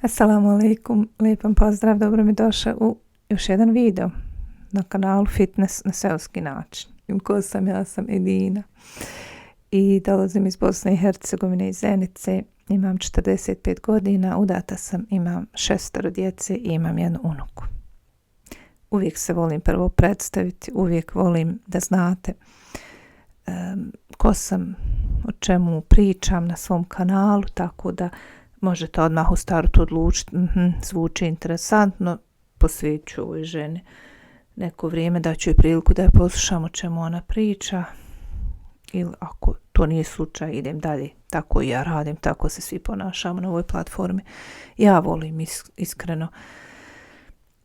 Assalamu alaikum, lijepan pozdrav, dobro mi došao u još jedan video na kanalu Fitness na seoski način. Ko sam? Ja sam Edina i dolazim iz Bosne i Hercegovine, iz Zenice, imam 45 godina, udata sam, imam 6 djece i imam jednu unuku. Uvijek se volim prvo predstaviti, uvijek volim da znate ko sam, o čemu pričam na svom kanalu, tako da možete odmah u startu odlučiti, zvuči interesantno, posveću ovoj ženi neko vrijeme, daću joj priliku da je poslušam o čemu ona priča, ili ako to nije slučaj, idem dalje. Tako i ja radim, tako se svi ponašamo na ovoj platformi. Ja volim iskreno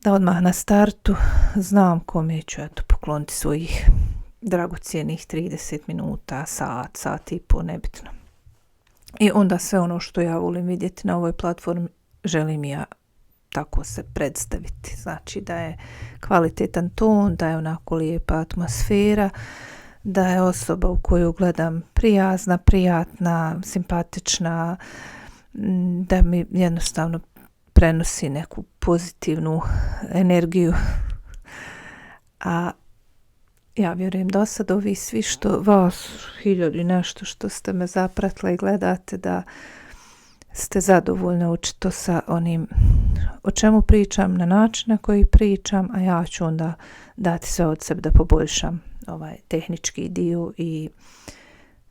da odmah na startu znam kome ću pokloniti svojih dragocjenih 30 minuta, sat i po, nebitno. I onda sve ono što ja volim vidjeti na ovoj platformi, želim ja tako se predstaviti. Znači da je kvalitetan ton, da je onako lijepa atmosfera, da je osoba u koju gledam prijazna, prijatna, simpatična, da mi jednostavno prenosi neku pozitivnu energiju. A ja vjerujem do sad ovi svi što vas 1000 i nešto što ste me zapratili i gledate, da ste zadovoljni očito sa onim o čemu pričam, na način na koji pričam, a ja ću onda dati sve od sebe da poboljšam ovaj tehnički dio. I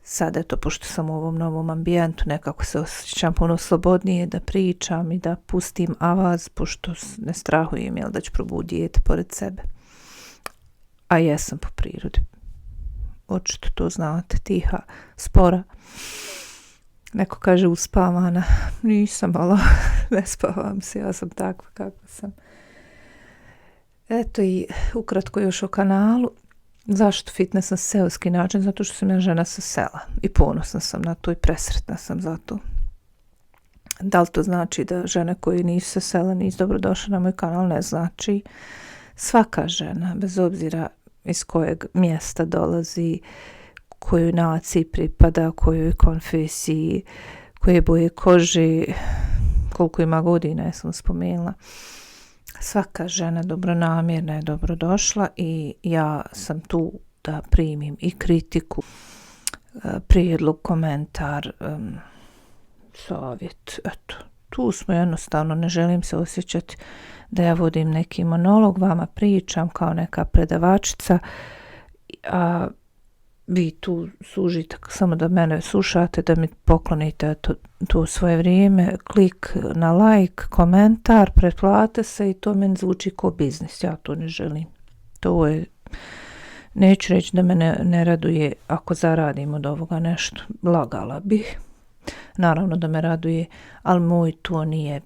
sad eto, pošto sam u ovom novom ambijentu, nekako se osjećam puno slobodnije da pričam i da pustim avaz, pošto ne strahujem da ću probuditi dijete pored sebe. A jesam po prirodi. Očito to znate, tiha, spora. Neko kaže uspavana. Nisam, ali ne spavam se, ja sam takva kakva sam. Eto i ukratko još o kanalu. Zašto fitness na seoski način? Zato što sam ja žena sa sela i ponosna sam na to i presretna sam za to. Da li to znači da žene koji nisu sa sela nisu dobrodošle na moj kanal? Ne znači. Svaka žena, bez obzira iz kojeg mjesta dolazi, kojoj naciji pripada, kojoj konfesiji, koje boje kože, koliko ima godina, ja sam spomenula. Svaka žena dobronamjerna je dobrodošla i ja sam tu da primim i kritiku, prijedlog, komentar, savjet. Eto, tu smo jednostavno, ne želim se osjećati da ja vodim neki monolog, vama pričam kao neka predavačica, a vi tu služite samo da mene slušate, da mi poklonite to svoje vrijeme, klik na like, komentar, pretplate se i to meni zvuči kao biznis. Ja to ne želim. To je, neću reći da me ne raduje ako zaradim od ovoga nešto. Lagala bih. Naravno da me raduje, ali moj to nije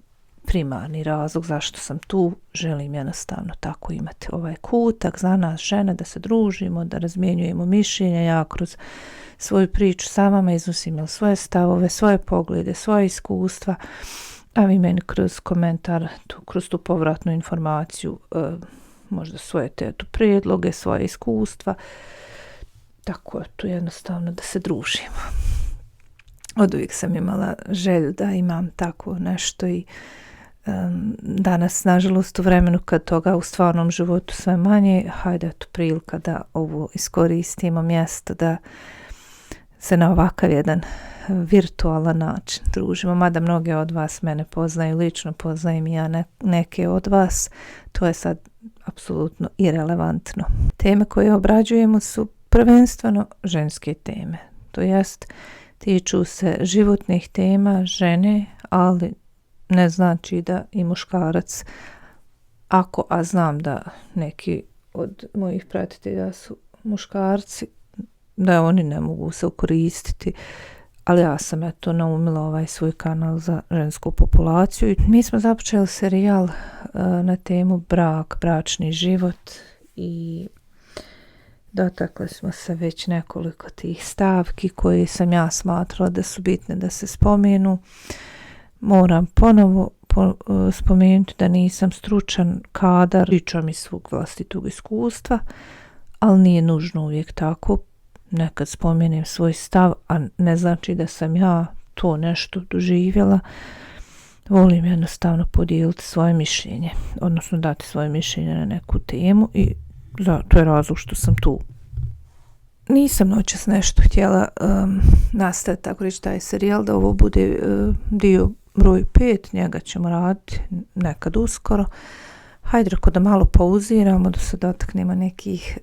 primarni razlog zašto sam tu. Želim jednostavno tako imati ovaj kutak za nas žene, da se družimo, da razmjenjujemo mišljenja. Ja kroz svoju priču sa vama iznosim svoje stavove, svoje poglede, svoje iskustva, a vi meni kroz komentar, kroz tu povratnu informaciju, možda svoje prijedloge, svoje iskustva. Tako je tu jednostavno da se družimo. Od uvijek sam imala želju da imam tako nešto i danas, nažalost, u vremenu kad toga u stvarnom životu sve manje, hajde eto prilika da ovo iskoristimo mjesto, da se na ovakav jedan virtualan način družimo. Mada mnoge od vas mene poznaju, lično poznajem i ja neke od vas, to je sad apsolutno irelevantno. Teme koje obrađujemo su prvenstveno ženske teme, to jest tiču se životnih tema žene, ali ne znači da i muškarac, a znam da neki od mojih pratitelja su muškarci, da oni ne mogu se koristiti, ali ja sam naumila ovaj svoj kanal za žensku populaciju. I mi smo započeli serijal na temu brak, bračni život i dotakli smo se već nekoliko tih stavki koje sam ja smatrala da su bitne da se spomenu. Moram ponovo spomenuti da nisam stručan kadar, pričam iz svog vlastitog iskustva, ali nije nužno uvijek tako. Nekad spomenem svoj stav, a ne znači da sam ja to nešto doživjela. volim jednostavno podijeliti svoje mišljenje, odnosno dati svoje mišljenje na neku temu i to je razlog što sam tu. Nisam noćas nešto htjela nastaviti, tako reći, taj serijal, da ovo bude dio broj 5, njega ćemo raditi nekad uskoro. Hajde, reko da malo pauziramo, da se dotaknemo nekih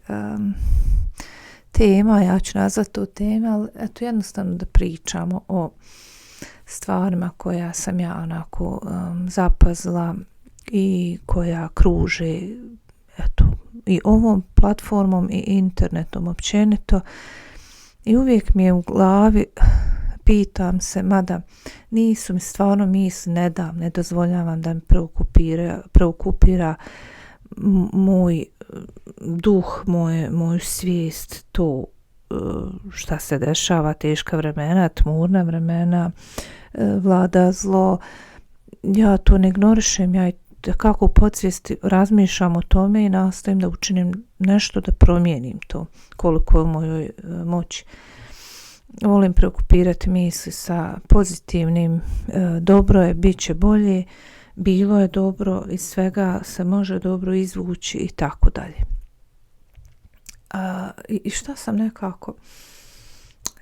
tema, ja ću nazvati to teme, ali eto jednostavno da pričamo o stvarima koja sam ja onako zapazila i koja kruže eto i ovom platformom i internetom općenito. I uvijek mi je u glavi, pitam se, mada nisu mi stvarno misli, ne dozvoljavam da mi preokupira moj duh, moju svijest, to šta se dešava, teška vremena, tmurna vremena, vlada zlo. Ja to ne ignorišem, ja kako u podsvijesti razmišljam o tome i nastojim da učinim nešto da promijenim to, koliko je u mojoj moći. Volim preokupirati misli sa pozitivnim, dobro je, bit će bolje, bilo je dobro, iz svega se može dobro izvući i tako dalje. I šta sam nekako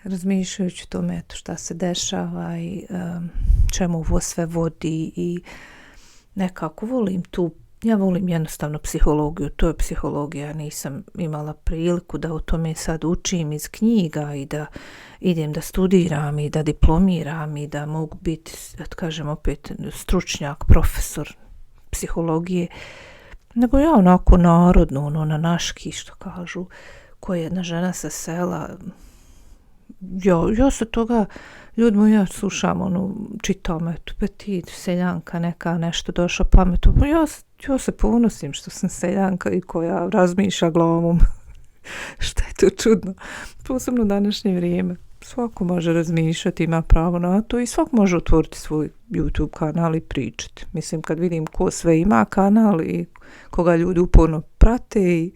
razmišljajući o tome, eto, šta se dešava i čemu ovo sve vodi i nekako ja volim jednostavno psihologiju, to je psihologija, nisam imala priliku da o tome sad učim iz knjiga i da idem da studiram i da diplomiram i da mogu biti, da kažem opet, stručnjak, profesor psihologije, nego ja onako narodno, na naški, što kažu, koja je jedna žena sa sela. Ja se toga, ljudi moji, ja slušam, čitam, eto, petit, seljanka neka, nešto došla pametno, pa ja se ponosim što sam seljanka i koja razmišlja glavom. Šta je to čudno, posebno u današnje vrijeme. Svako može razmišljati, ima pravo na to i svako može otvoriti svoj YouTube kanal i pričati. Mislim, kad vidim ko sve ima kanal i koga ljudi uporno prate i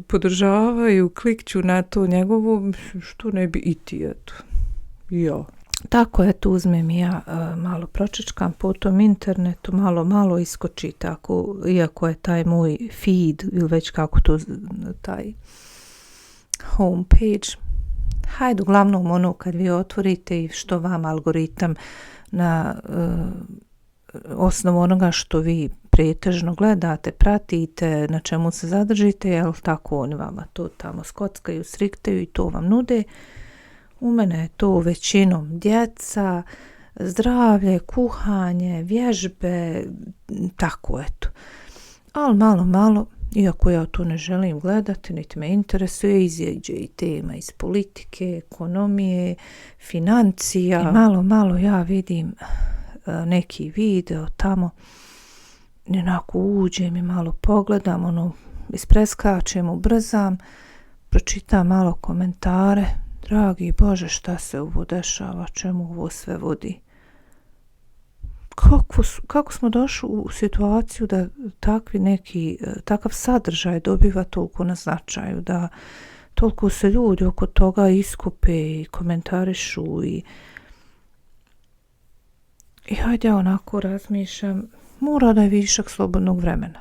podržavaju, klikću na to njegovo, što ne bi i ti, eto. Ja. Tako, eto, uzmem ja malo pročečkam po tom internetu, malo iskoči tako, iako je taj moj feed, ili već kako to, taj homepage. Hajde, uglavnom kad vi otvorite i što vam algoritam na osnovu onoga što vi pretežno gledate, pratite, na čemu se zadržite, jel tako, oni vama to tamo skockaju, sriktaju i to vam nude. U mene je to većinom djeca, zdravlje, kuhanje, vježbe, tako eto. Ali malo, iako ja to ne želim gledati, niti me interesuje, iziđe i tema iz politike, ekonomije, financija. I malo ja vidim neki video tamo, onako uđem i malo pogledam, ispreskačem, ubrzam, pročitam malo komentare. Dragi Bože, šta se ovo dešava, čemu ovo sve vodi? Kako smo došli u situaciju da takav sadržaj dobiva toliko na značaju, da toliko se ljudi oko toga iskupe i komentarišu i hajde, ja onako razmišljam, mora da je višak slobodnog vremena.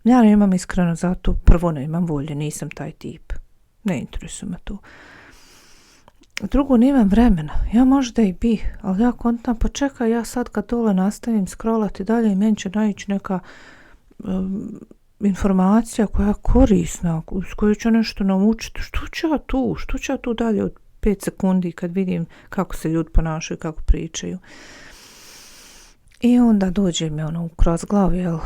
Ja ne imam iskreno za to, prvo ne imam volje, nisam taj tip, ne interesuje me to. Drugo, nemam vremena, ja možda i bi, ali ja kontam, pa čekaj, ja sad kad dole nastavim scrollati dalje i meni će naići neka informacija koja je korisna, s kojoj ću nešto naučiti, što ću ja tu dalje od 5 sekundi kad vidim kako se ljudi ponašaju, kako pričaju. I onda dođe mi kroz glavu, jel,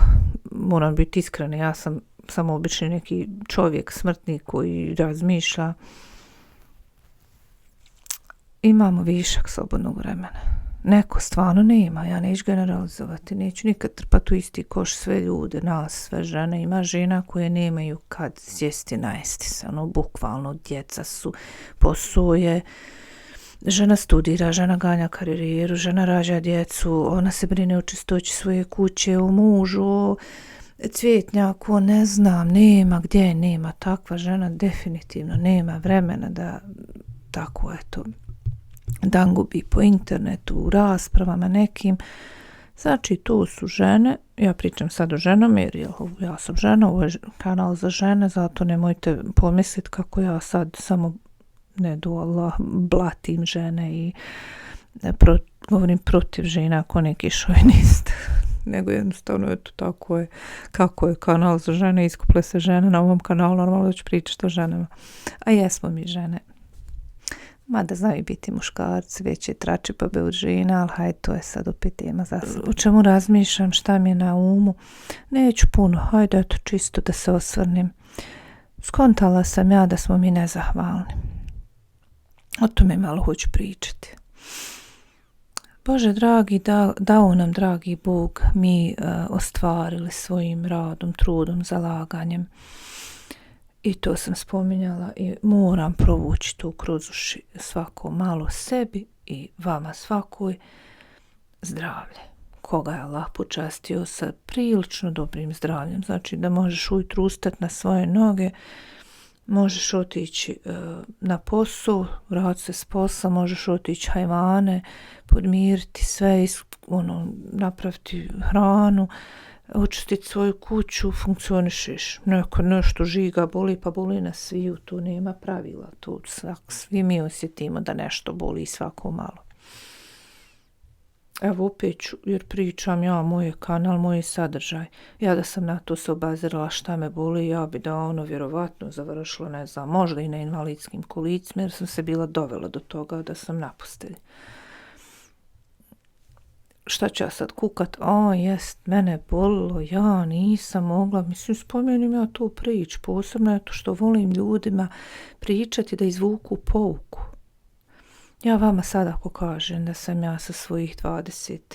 moram biti iskrena, ja sam samo obični neki čovjek, smrtnik koji razmišlja. Imamo višak slobodnog vremena. Neko stvarno nema, ja neću generalizovati, neću nikad trpati u isti koš sve ljude, nas, sve žene. Ima žena koje nemaju kad sjesti, najesti se, bukvalno, djeca su, posao je, žena studira, žena ganja karijeru, žena rađa djecu, ona se brine o čistoći svoje kuće, o mužu, o cvjetnjaku, ne znam, nema takva žena, definitivno nema vremena da tako, eto, dan gubi po internetu, u raspravama nekim. Znači, tu su žene, ja pričam sad o ženama jer ja sam žena, ovo je kanal za žene, zato nemojte pomisliti kako ja sad samo ne do Allah blatim žene i govorim protiv žena ako neki šovinist. Nego jednostavno eto tako je, kako je kanal za žene, iskuple se žene na ovom kanalu, normalno da ću pričati o ženama. A jesmo mi žene. Mada znaju biti muškarci, veće trači pa od žena, ali hajde, to je sad opet tema za sebe. O čemu razmišljam, šta mi je na umu? Neću puno, hajde eto čisto da se osvrnem. Skontala sam ja da smo mi nezahvalni. O tome malo hoću pričati. Bože dragi, dao nam dragi Bog mi ostvarili svojim radom, trudom, zalaganjem. I to sam spominjala i moram provući tu kroz uši svako malo sebi i vama svakoj zdravlje. Koga je Allah počastio sa prilično dobrim zdravljem. Znači da možeš ujutru ustati na svoje noge, možeš otići na posao, vratiti se s posla, možeš otići hajvane, podmiriti sve, napraviti hranu, očistiti svoju kuću, funkcionišeš. Nešto žiga, boli, pa boli na sviju, tu nema pravila. Tu svi mi osjetimo da nešto boli svako malo. Evo opet ću, jer pričam ja, moj kanal, moj sadržaj. Ja da sam na to se obazirala šta me boli, ja bi da vjerovatno završila, ne znam, možda i na invalidskim kolicima, jer sam se bila dovela do toga da sam na postelji. Šta ću ja sad kukat? Jest, mene bolilo, ja nisam mogla, mislim, spomenim ja tu priču, posebno to što volim ljudima pričati da izvuku pouku. Ja vama sad ako kažem da sam ja sa svojih 28,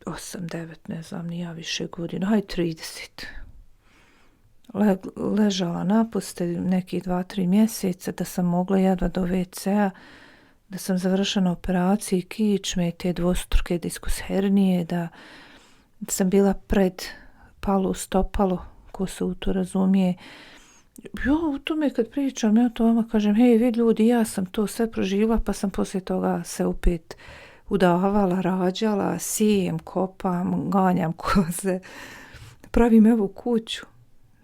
9, ne znam, ni ja više godina, haj 30. Ležala na postelji nekih 2-3 mjeseca, da sam mogla jedva do WC-a, da sam završila na operaciji kičme, te dvostruke diskus hernije, da sam bila pred palo stopalo, ko se u to razumije. Ja u tome kad pričam, ja to vama kažem, hej vi ljudi, ja sam to sve proživjela, pa sam poslije toga se opet udavala, rađala, sijem, kopam, ganjam koze, pravim evo kuću.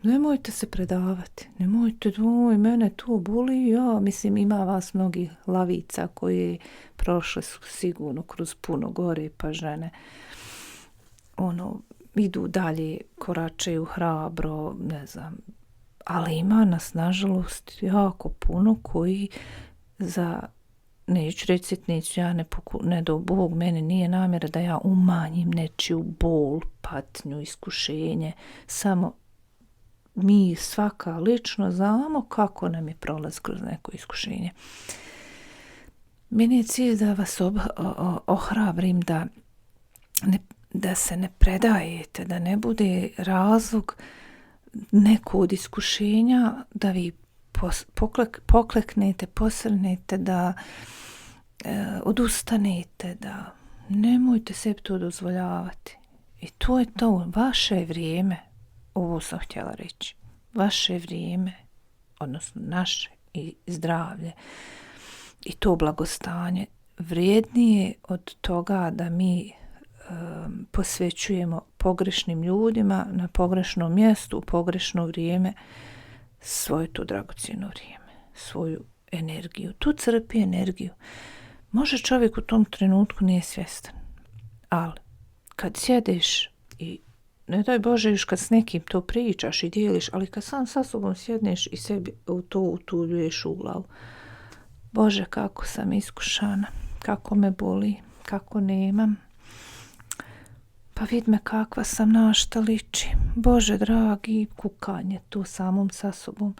Nemojte se predavati, nemojte, mene to boli, ja mislim ima vas mnogi lavica koji prošle su sigurno kroz puno gore, pa žene idu dalje, koračaju hrabro, ne znam, ali ima nas nažalost jako puno koji neću reći, ne do Bog, meni nije namjera da ja umanjim nečiju bol, patnju, iskušenje, samo mi svaka lično znamo kako nam je prolaz kroz neko iskušenje. Meni je cilj da vas ohrabrim da se ne predajete, da ne bude razlog neko od iskušenja da vi pokleknete, posrnete, da odustanete, da nemojte sebi to dozvoljavati. I to je to, vaše vrijeme, ovo sam htjela reći, vaše vrijeme, odnosno naše i zdravlje i to blagostanje vrijednije od toga da mi posvećujemo pogrešnim ljudima na pogrešnom mjestu, u pogrešno vrijeme, svoje to dragocjeno vrijeme, svoju energiju. Tu crpi energiju. Može čovjek u tom trenutku nije svjestan, ali kad sjediš i ne daj Bože još kad s nekim to pričaš i dijeliš, ali kad sam sa sobom sjedneš i sebi to utuljuješ u glavu. Bože, kako sam iskušana, kako me boli, kako nemam. Pa vid me kakva sam, na šta liči. Bože dragi, kukanje tu samom sa sobom.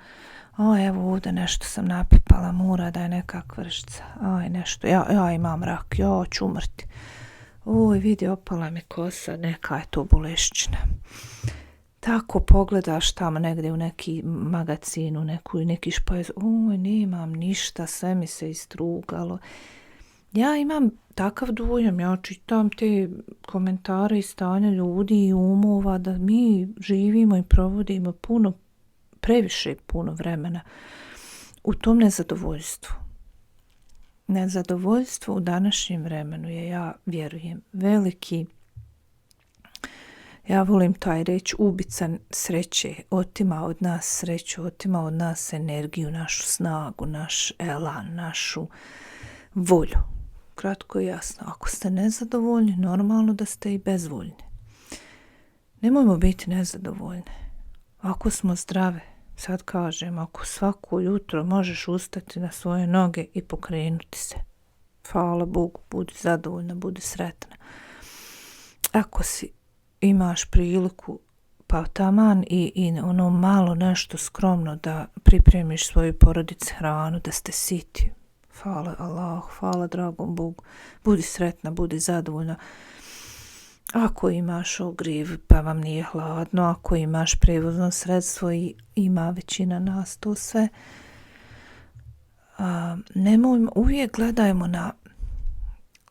Evo ovdje nešto sam napipala, mora da je neka kvršca. Nešto, ja imam rak, ja ću umrti. Vidi, opala mi kosa, neka je to bolešćina. Tako pogledaš tamo negdje u neki magazinu, neki špajz, nemam ništa, sve mi se istrugalo. Ja imam takav dojam, ja čitam te komentare i stanja ljudi i umova da mi živimo i provodimo previše puno vremena u tom nezadovoljstvu. Nezadovoljstvo u današnjem vremenu je, ja vjerujem, veliki, ja volim taj reći, ubica sreće, otima od nas sreću, otima od nas energiju, našu snagu, naš elan, našu volju. Kratko i jasno, ako ste nezadovoljni, normalno da ste i bezvoljni. Nemojmo biti nezadovoljni. Ako smo zdrave, sad kažem, ako svako jutro možeš ustati na svoje noge i pokrenuti se, hvala Bogu, budi zadovoljna, budi sretna. Ako imaš priliku, pa taman i ono malo nešto skromno da pripremiš svoju porodici hranu, da ste siti, hvala Allahu, hvala dragom Bogu, budi sretna, budi zadovoljna. Ako imaš ogrijev pa vam nije hladno, ako imaš prevozno sredstvo i ima većina nas to sve, nemojmo, uvijek gledajmo na,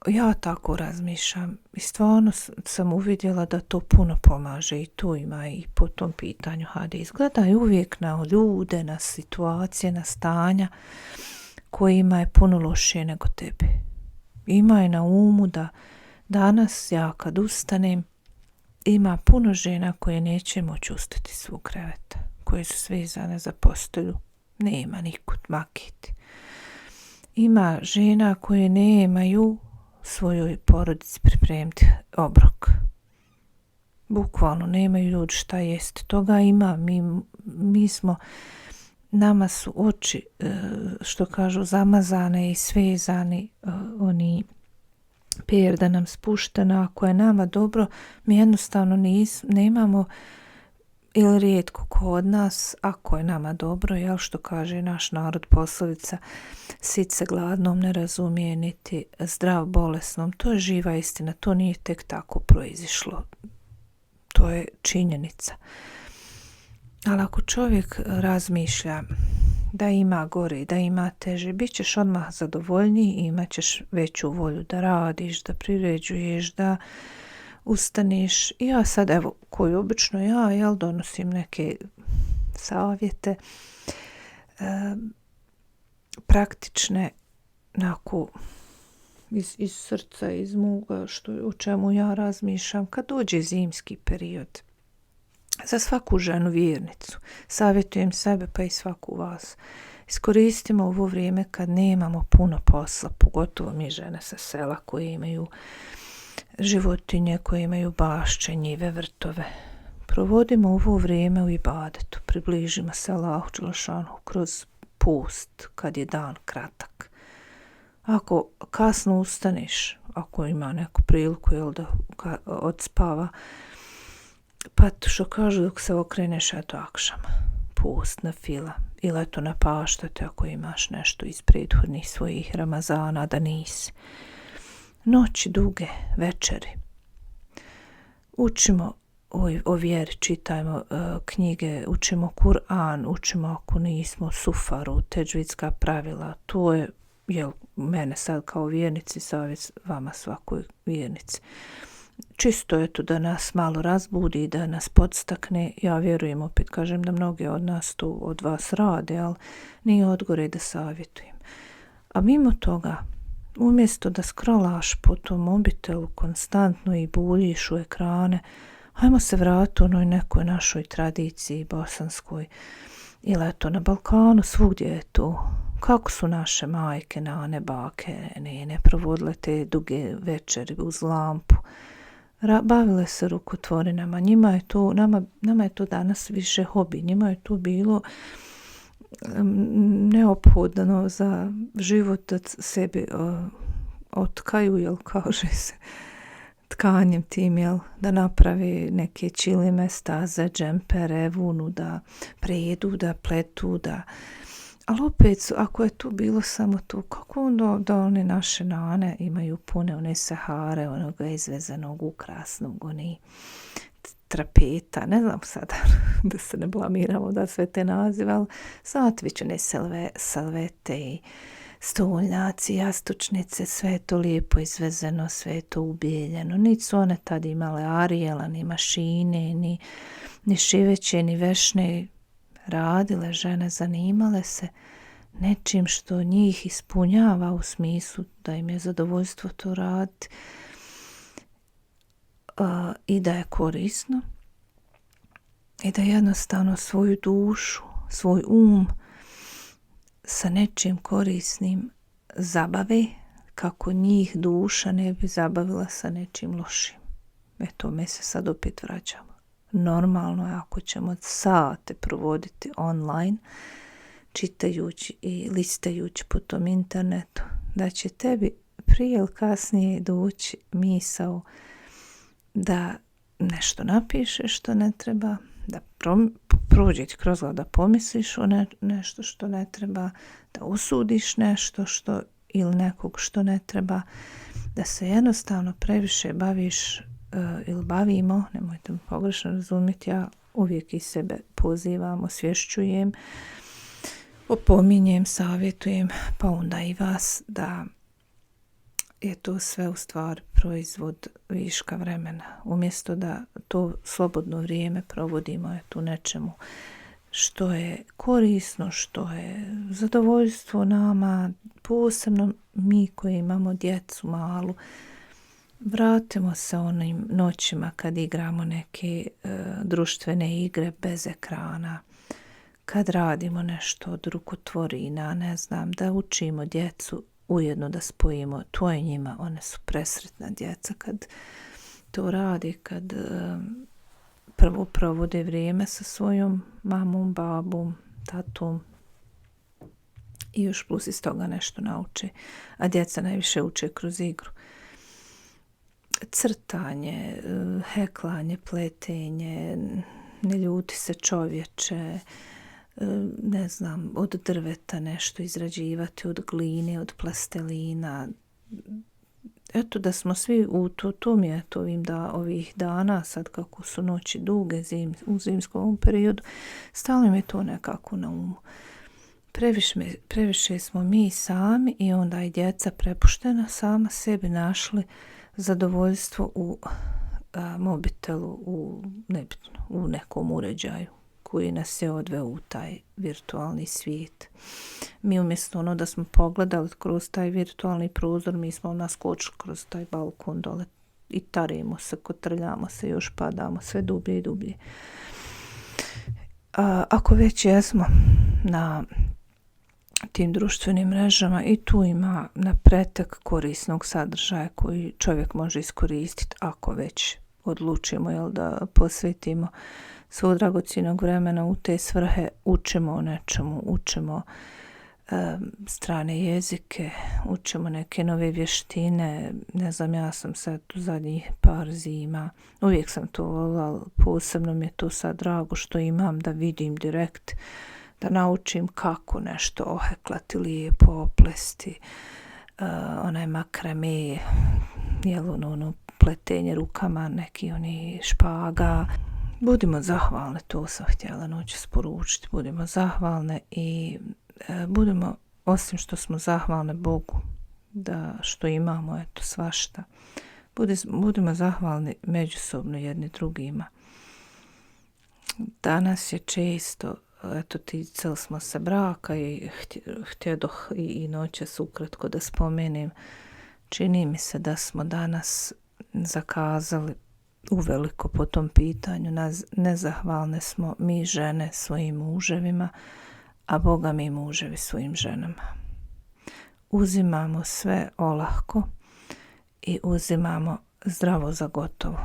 ja tako razmišljam i stvarno sam uvidjela da to puno pomaže i to ima i po tom pitanju hadis. Gledaj uvijek na ljude, na situacije, na stanja kojima je puno lošije nego tebi. Imaj na umu da danas ja kad ustanem ima puno žena koje neće moći ustati svog kreveta, koje su svezane za postelju, nema nikud makiti. Ima žena koje nemaju svojoj porodici pripremiti obrok. Bukvalno nemaju ljudi šta jesti. Toga ima, mi smo, nama su oči, što kažu, zamazane i svezani, oni per da nam spuštena, ako je nama dobro, mi jednostavno nemamo, ili rijetko ko od nas, ako je nama dobro, jel, što kaže naš narod poslovica, sit se gladnom ne razumije, niti zdrav bolesnom. To je živa istina, to nije tek tako proizišlo. To je činjenica. Ali ako čovjek razmišlja da ima gore i da ima teže, bit ćeš odmah zadovoljniji i imat ćeš veću volju da radiš, da priređuješ, da ustaneš. I ja sad, evo, koji obično ja donosim neke savjete, praktične, onako, iz srca, iz moga, o čemu ja razmišljam, kad dođe zimski period. Za svaku ženu vjernicu, savjetujem sebe pa i svaku vas. Iskoristimo ovo vrijeme kad nemamo puno posla, pogotovo mi žene sa sela koje imaju životinje, koje imaju bašče, njive, vrtove. Provodimo ovo vrijeme u ibadetu, približimo se Allahu dželešanu kroz post kad je dan kratak. Ako kasno ustaneš, ako ima neku priliku, jel, da odspava, pa što kažu dok se okreneš, eto akšama, post na fila, ili eto napaštate ako imaš nešto iz prethodnih svojih Ramazana da nisi. Noći duge, večeri. Učimo o vjeri, čitajmo knjige, učimo Kur'an, učimo ako nismo sufaru, teđvidska pravila. To je, jel, mene sad kao vjernici, savjet vama svakoj vjernici. Čisto eto da nas malo razbudi, da nas podstakne. Ja vjerujem, opet kažem, da mnoge od nas to od vas rade, ali nije odgore da savjetujem. A mimo toga, umjesto da scrollaš po tom mobitelu konstantno i buljiš u ekrane, hajmo se vratiti onoj nekoj našoj tradiciji bosanskoj. Ili eto na Balkanu, svugdje je to. Kako su naše majke, nane, bake, ne provodile te duge večeri uz lampu. Bavile se rukotvorinama. Njima je to, nama je to danas više hobi. Njima je to bilo neophodno za život da sebi otkaju, jel, kaže se, tkanjem tim, jel, da napravi neke čilime, staze, džempere, vunu, da prejedu, da pletu, da... Ali opet, ako je tu bilo samo to, kako onda da one naše nane imaju pune one sahare, onoga izvezenog, ukrasnog, oni trapeta, ne znam sada da se ne blamiramo da sve te nazive, ali zatvičene salvete i stolnjaci, jastučnice, sve je to lijepo izvezeno, sve je to ubijeljeno. Niti su one tad imale arijela, ni mašine, ni šiveće, ni vešne, radile žene, zanimale se, nečim što njih ispunjava u smislu da im je zadovoljstvo to raditi i da je korisno i da jednostavno svoju dušu, svoj sa nečim korisnim zabave kako njih duša ne bi zabavila sa nečim lošim. Me se sad opet vraćamo. Normalno je ako ćemo sate provoditi online čitajući i listajući po tom internetu, da će tebi prije ili kasnije doći misao da nešto napišeš što ne treba, da prođe kroz glavu, da pomisliš o nešto što ne treba, da usudiš nešto što ili nekog što ne treba, da se jednostavno previše baviš ili bavimo, nemojte me pogrešno razumjeti, ja uvijek i sebe pozivam, osvješćujem, opominjem, savjetujem, pa onda i vas da je to sve u stvari proizvod viška vremena. Umjesto da to slobodno vrijeme provodimo tu nečemu što je korisno, što je zadovoljstvo nama, posebno mi koji imamo djecu malu, vratimo se onim noćima kad igramo neke društvene igre bez ekrana, kad radimo nešto od rukotvorina, ne znam, da učimo djecu, ujedno da spojimo to i njima, one su presretna djeca kad to radi, kad prvo provode vrijeme sa svojom mamom, babom, tatom i još plus iz toga nešto nauče, a djeca najviše uče kroz igru. Crtanje, heklanje, pletenje, ne ljuti se čovječe, ne znam, od drveta nešto izrađivati, od gline, od plastelina. Eto da smo svi to mi je to ovih dana, sad kako su noći duge u zimskom periodu, stalno mi je to nekako na umu. Previše smo mi sami i onda i djeca prepuštena sama sebi našli zadovoljstvo u mobitelu, u nekom uređaju koji nas je odveo u taj virtualni svijet. Mi umjesto da smo pogledali kroz taj virtualni prozor, mi smo naskočili kroz taj balkon dole i tarimo se, kotrljamo se, još padamo sve dublje i dublje. Ako već jesmo na tim društvenim mrežama i tu ima napretek korisnog sadržaja koji čovjek može iskoristiti ako već odlučimo da posvetimo svog dragocjenog vremena u te svrhe, učimo o nečemu, učimo strane jezike, učimo neke nove vještine. Ne znam, ja sam sad u zadnjih par zima, uvijek sam to volila, posebno mi je to sad drago što imam da vidim direkt, da naučim kako nešto oheklati, lijepo oplesti, onaj makrame, ono pletenje rukama, neki oni špaga. Budimo zahvalne, to sam htjela noćas poručiti, budimo zahvalne i budemo, osim što smo zahvalne Bogu, da što imamo, eto svašta, budimo zahvalni međusobno jedni drugima. Danas je često, eto ticali smo se braka i htjedoh i noćas ukratko da spomenem, čini mi se da smo danas zakazali uveliko po tom pitanju, nezahvalne smo mi žene svojim muževima, a Boga mi muževi svojim ženama. Uzimamo sve olahko i uzimamo zdravo za gotovo.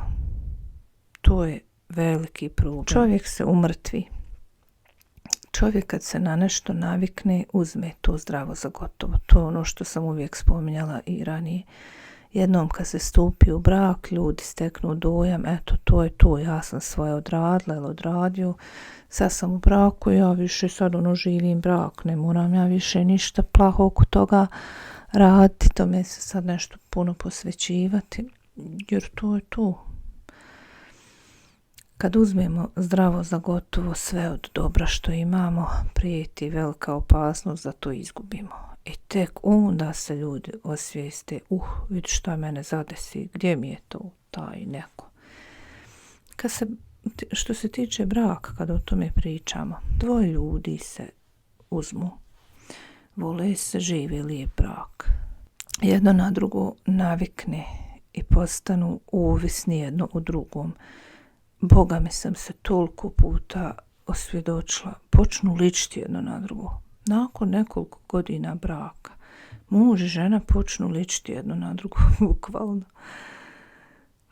To je veliki problem. Čovjek se umrtvi. Čovjek kad se na nešto navikne, uzme to zdravo za gotovo. To je ono što sam uvijek spominjala i ranije. Jednom kad se stupi u brak, ljudi steknu dojam, eto to je to, ja sam svoje odradila ili odradio, sad sam u braku, ja više sad živim brak, ne moram ja više ništa plaho oko toga raditi, tome se sad nešto puno posvećivati, jer to je to. Kad uzmemo zdravo za gotovo sve od dobra što imamo, prijeti velika opasnost da to izgubimo. I tek onda se ljudi osvijeste, vidi šta mene zadesi, gdje mi je to taj neko. Što se tiče braka, kada o tome pričamo, dvoje ljudi se uzmu, vole se, živi lijep brak. Jedno na drugo navikne i postanu ovisni jedno u drugom. Boga mi sam se toliko puta osvjedočila, počnu ličiti jedno na drugo. Nakon nekoliko godina braka, muž i žena počnu ličiti jedno na drugo, bukvalno.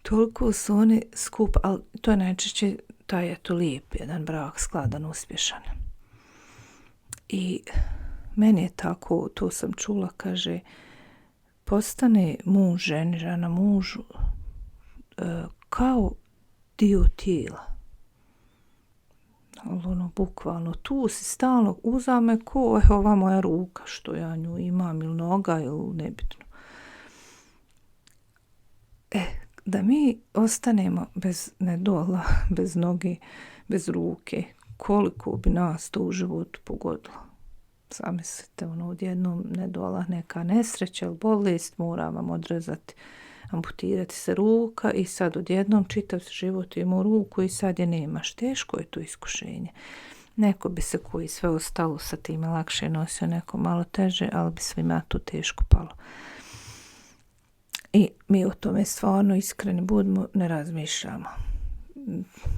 Toliko su oni skup, ali to je najčešće taj je to lijep jedan brak, skladan, uspješan. I meni je tako, to sam čula, kaže, postane muž ženi, žena mužu kao dio tijela. Ono, bukvalno, tu si stalno uzame ko ova moja ruka, što ja nju imam, ili noga, ili nebitno. Da mi ostanemo bez nedola, bez noge, bez ruke, koliko bi nas to u životu pogodilo. Zamislite, odjednom nedola, neka nesreća ili bolest, mora vam odrezati, amputirati se ruka i sad odjednom čitav život ima ruku i sad je nemaš. Teško je to iskušenje. Neko bi se koji sve ostalo sa time lakše nosio, neko malo teže, ali bi svima to teško palo. I mi o tome stvarno iskreni budemo, ne razmišljamo.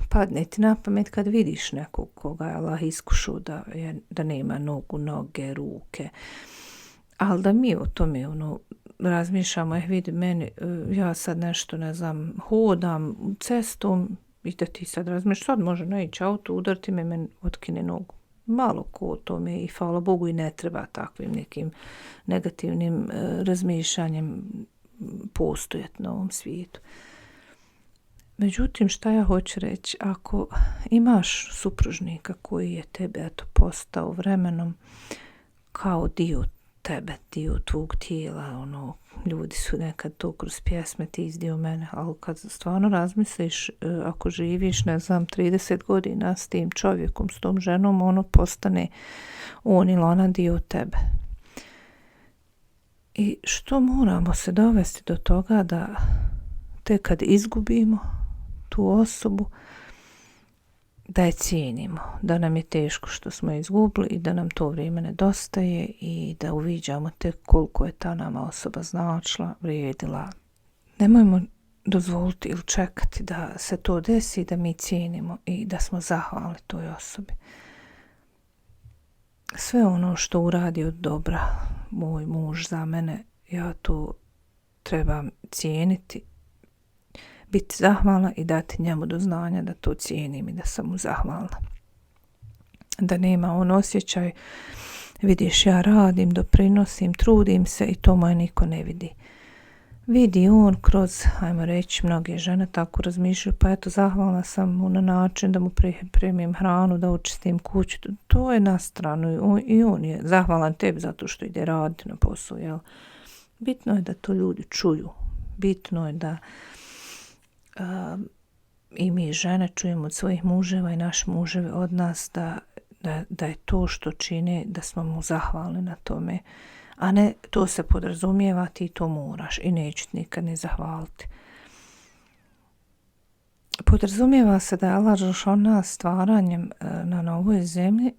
Padne ti na pamet kad vidiš nekog koga je Allah iskušao da nema nogu, noge, ruke. Ali da mi o tome razmišljamo, vidi meni, ja sad nešto, ne znam, hodam cestom i da ti sad razmišljaš, sad može naići auto, udarti me, meni otkine nogu. Malo ko o tome i hvala Bogu i ne treba takvim nekim negativnim razmišljanjem postojati na ovom svijetu. Međutim, šta ja hoću reći, ako imaš supružnika koji je tebe postao vremenom kao dio tebe, dio tvog tijela, ljudi su nekad to kroz pjesme, ti izdio mene, ali kad stvarno razmisliš, ako živiš, ne znam, 30 godina s tim čovjekom, s tom ženom, postane on ili ona dio tebe. I što moramo se dovesti do toga da tek kad izgubimo tu osobu, da je cijenimo, da nam je teško što smo izgubili i da nam to vrijeme nedostaje i da uviđamo tek koliko je ta nama osoba značila, vrijedila. Nemojmo dozvoliti ili čekati da se to desi, da mi cijenimo i da smo zahvalni toj osobi. Sve ono što uradi od dobra moj muž za mene, ja to trebam cijeniti, biti zahvalna i dati njemu do znanja da to cijenim i da sam mu zahvalna. Da nema on osjećaj, vidiš, ja radim, doprinosim, trudim se i to moje niko ne vidi. Vidi on kroz, ajmo reći, mnoge žene tako razmišljaju, pa eto, zahvalna sam mu na način da mu pripremim hranu, da učistim kuću. To je na stranu i on je zahvalan tebi zato što ide raditi na posao. Jel? Bitno je da to ljudi čuju. Bitno je da i mi žene čujemo od svojih muževa i naši muževi od nas da je to što čine, da smo mu zahvalni na tome. A ne, to se podrazumijeva, ti to moraš i neću nikad ne zahvaliti. Podrazumijeva se da je Allah dželešanu stvaranjem na novoj zemlji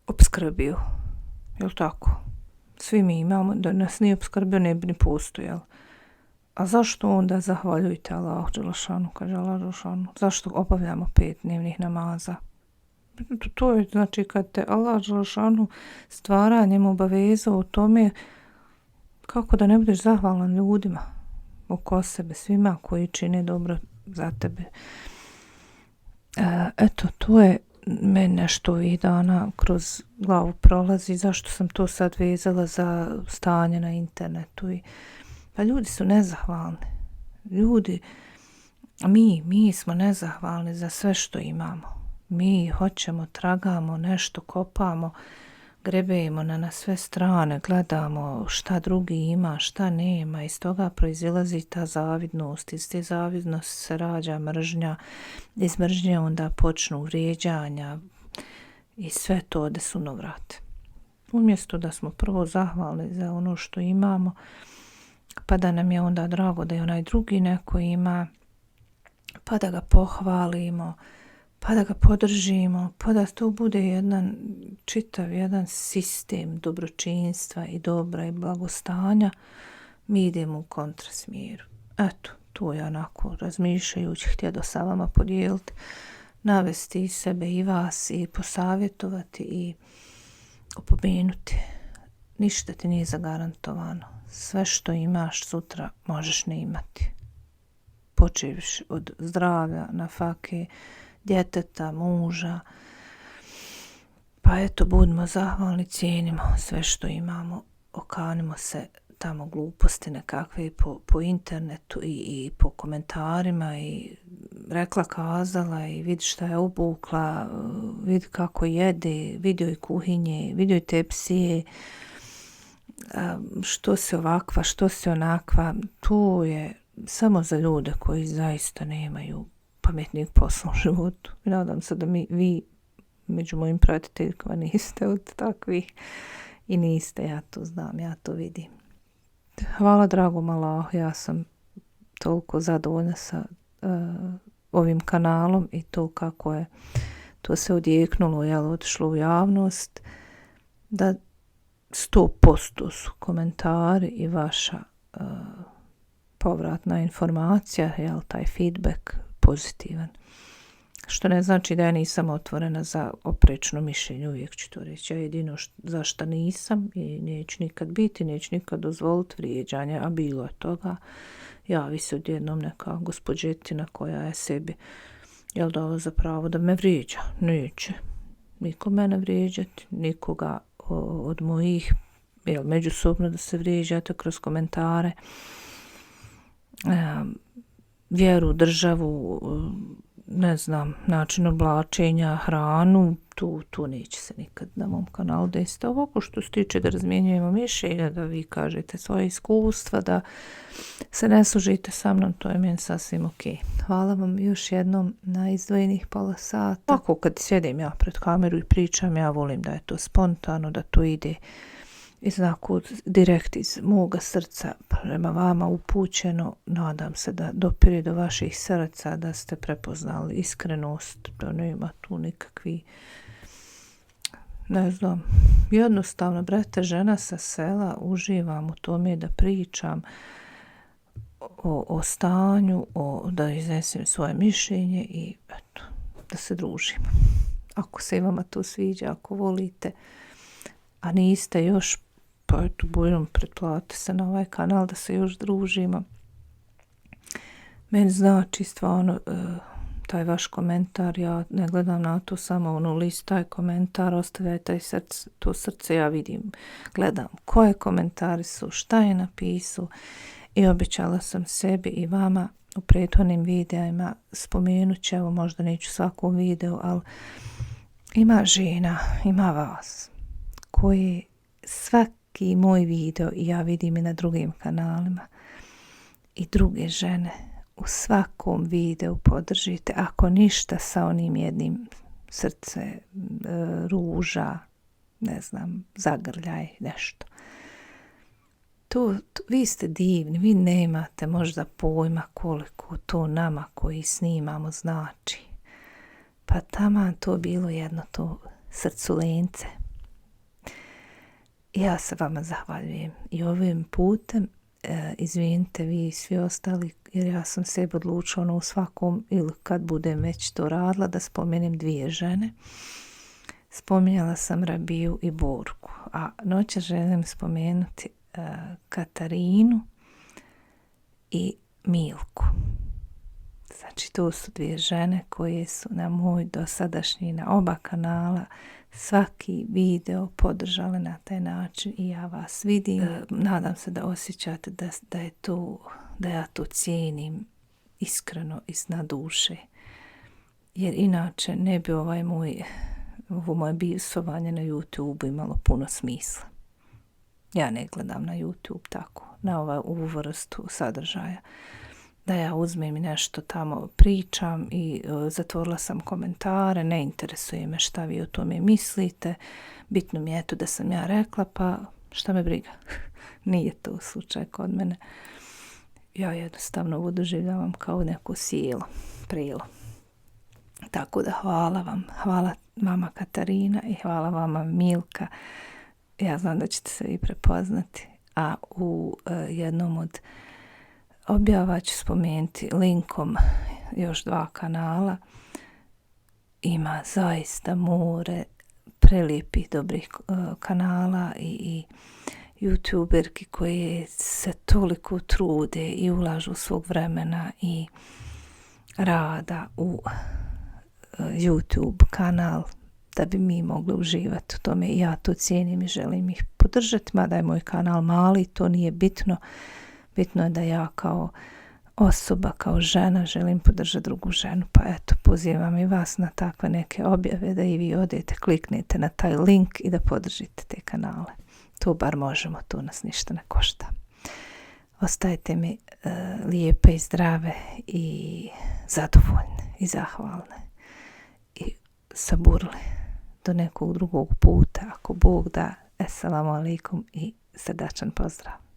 opskrbio. Jel' tako? Svi mi imamo, da nas nije opskrbio, ne bi ni postojalo. A zašto onda zahvaljujte Allahu dželešanu, kaže Allah dželešanu? Zašto obavljamo 5 dnevnih namaza? To je znači kad te Allah dželešanu stvaranjem obavezao o tome kako da ne budeš zahvalan ljudima oko sebe, svima koji čine dobro za tebe. Eto, to je meni nešto ovih dana kroz glavu prolazi, zašto sam to sad vezala za stanje na internetu. Pa ljudi su nezahvalni. Ljudi, mi smo nezahvalni za sve što imamo. Mi hoćemo, tragamo, nešto kopamo, grebemo na sve strane, gledamo šta drugi ima, šta nema. Iz toga proizilazi ta zavidnost, iz te zavidnosti se rađa mržnja, iz mržnje onda počnu vrijeđanja i sve to ode sunovrat. Umjesto da smo prvo zahvalni za ono što imamo, pa da nam je onda drago da je onaj drugi neko ima, pa da ga pohvalimo, pa da ga podržimo, pa da to bude čitav jedan sistem dobročinstva i dobra i blagostanja, mi idemo u kontrasmjeru. Eto, to je onako razmišljajući htjela sa vama podijeliti, navesti i sebe i vas i posavjetovati i opomenuti. Ništa ti nije zagarantovano. Sve što imaš sutra možeš ne imati. Počevši od zdravlja, nafake, djeteta, muža. Pa eto, budimo zahvalni, cijenimo sve što imamo, okanimo se tamo gluposti nekakve po internetu i po komentarima i rekla kazala i vidi šta je obukla, vidi kako jede, vidio i kuhinje, vidio i tepsije, što se ovakva, što se onakva. To je samo za ljude koji zaista nemaju pametnijeg posla u životu. I nadam se da vi među mojim pratiteljkama niste od takvih i niste, ja to znam, ja to vidim. Hvala dragom Allahu, ja sam toliko zadovoljna sa ovim kanalom i to kako je to se odjeknulo, otišlo u javnost, da 100% su komentari i vaša povratna informacija, taj feedback pozitivan. Što ne znači da ja nisam otvorena za oprečno mišljenje, uvijek ću to reći. Ja jedino za šta nisam i neću nikad biti, neću nikad dozvoliti vrijeđanje, a bilo je toga. Javi se odjednom neka gospođetina koja je sebi dala za pravo da me vrijeđa. Neće niko mene vrijeđati, nikoga od mojih, međusobno da se vrijeđate kroz komentare, vjeru, državu, ne znam, način oblačenja, hranu, tu neće se nikad na mom kanalu desiti. Ovako što se tiče da razmjenjujemo mišljenja, da vi kažete svoje iskustva, da se ne služite sa mnom, to je meni sasvim ok. Hvala vam još jednom na izdvojenih pola sata. Ovako kad sjedim ja pred kameru i pričam, ja volim da je to spontano, da to ide direkt iz moga srca prema vama upućeno. Nadam se da dopire do vaših srca, da ste prepoznali iskrenost, da nema tu nikakvi, ne znam, jednostavno, brate, žena sa sela, uživam u tome da pričam o stanju, da iznesem svoje mišljenje i eto, da se družimo. Ako se vama to sviđa, ako volite, a niste još, pa eto, bujrom pretplatite se na ovaj kanal da se još družimo. Meni znači stvarno taj vaš komentar, ja ne gledam na to samo listaj komentar, ostavljaj to srce, ja vidim, gledam koje komentari su, šta je napisao i obećala sam sebi i vama u prethodnim videima, spomenut ću, evo možda neću svakom videu, ali ima žena, ima vas koji svaki moj video i ja vidim i na drugim kanalima i druge žene u svakom videu podržite, ako ništa sa onim jednim srce, ruža, ne znam, zagrljaj, nešto. Vi ste divni, vi nemate možda pojma koliko to nama koji snimamo znači. Pa taman to bilo jedno to srculence. Ja se vama zahvaljujem i ovim putem izvinite vi svi ostali, jer ja sam sebi odlučila u svakom ili kad budem već to radila da spomenem dvije žene. Spominjala sam Rabiju i Borku, a noća želim spomenuti Katarinu i Milku. Znači to su dvije žene koje su na moj dosadašnji, na oba kanala, svaki video podržale na taj način i ja vas vidim. Nadam se da osjećate da ja to cijenim iskreno iz duše. Jer inače ne bi ovo moje bivstvovanje na YouTube imalo puno smisla. Ja ne gledam na YouTube tako, na ovu vrstu sadržaja. Da ja uzmem i nešto tamo pričam i zatvorila sam komentare, ne interesuje me šta vi o tome mislite, bitno mi je to da sam ja rekla, pa šta me briga. Nije to slučaj kod mene. Ja jednostavno ovo doživljavam kao neko sjelo, prilo. Tako da hvala vam, hvala vama Katarina i hvala vama Milka. Ja znam da ćete se i prepoznati, a u jednom od objava ću spomenuti linkom još 2 kanala. Ima zaista more prelijepih dobrih kanala i youtuberki koje se toliko trude i ulažu svog vremena i rada u YouTube kanal da bi mi mogli uživati u tome. Ja to cijenim i želim ih podržati, mada je moj kanal mali, to nije bitno. Bitno je da ja kao osoba, kao žena želim podržati drugu ženu, pa eto, pozivam i vas na takve neke objave da i vi odete, kliknete na taj link i da podržite te kanale. To bar možemo, to nas ništa ne košta. Ostajte mi lijepe i zdrave i zadovoljne i zahvalne i saburle do nekog drugog puta, ako Bog da. Assalamu alaikum i srdačan pozdrav.